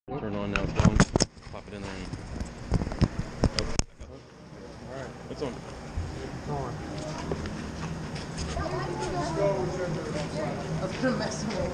Turn on now, it's going. Pop it in there and... Oh. Alright, what's on? It's on. Let's go, I was gonna mess him up.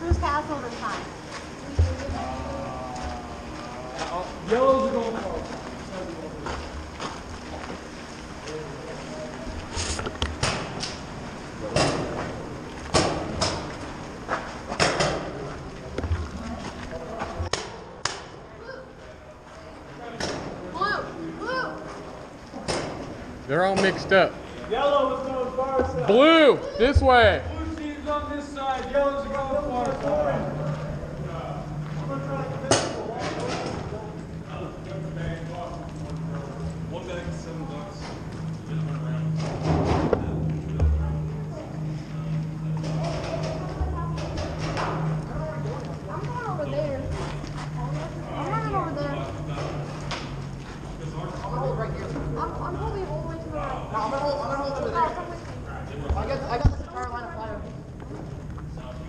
Who's castle this time? Yellows are going forward. They're all mixed up. Yellow is going far side. Blue, this way. Blue team's on this side. Yellows are going far side.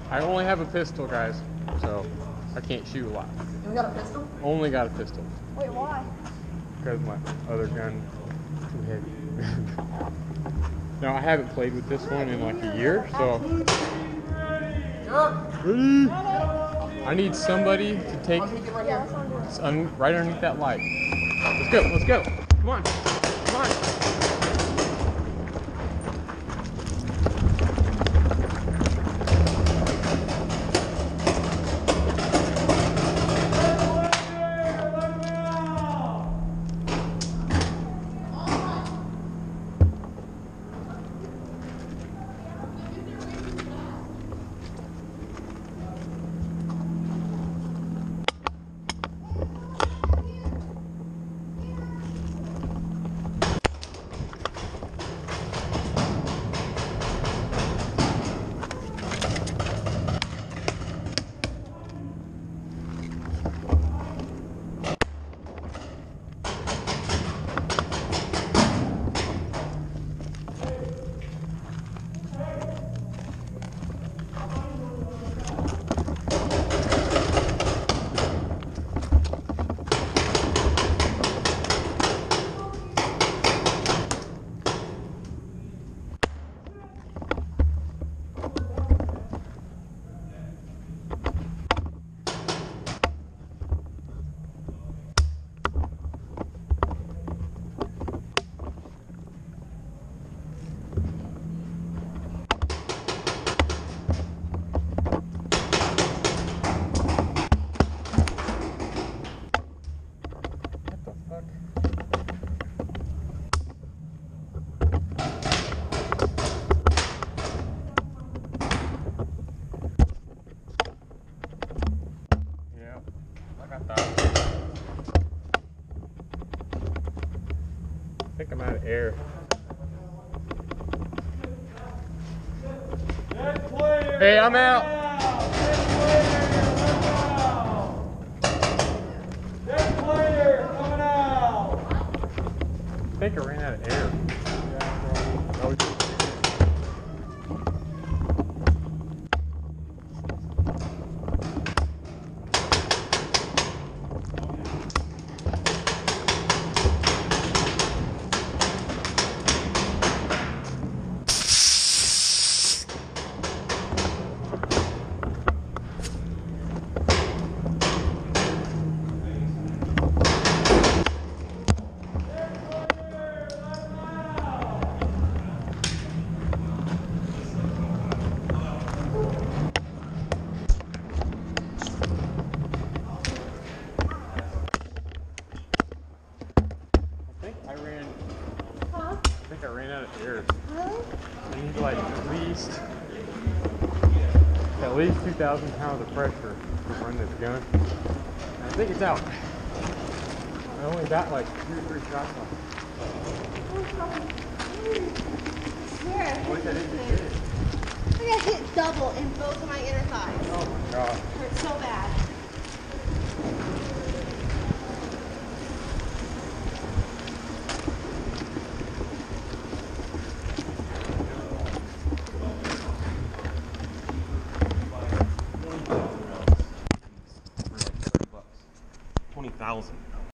I only have a pistol, guys, so I can't shoot a lot. You got a pistol? Only got a pistol. Wait, why? Because my other gun is too heavy. Now, I haven't played with this one in like a year, so... Ready? I need somebody to take... It's right underneath that light. Let's go, let's go. Come on, come on. I think I'm out of air. Hey, I'm out. Dead player coming out. I think I ran out of air. like at least 2,000 pounds of pressure to run this gun. And I think it's out. I only got like 2 or 3 shots on it. Here, I got hit double in both of my inner thighs.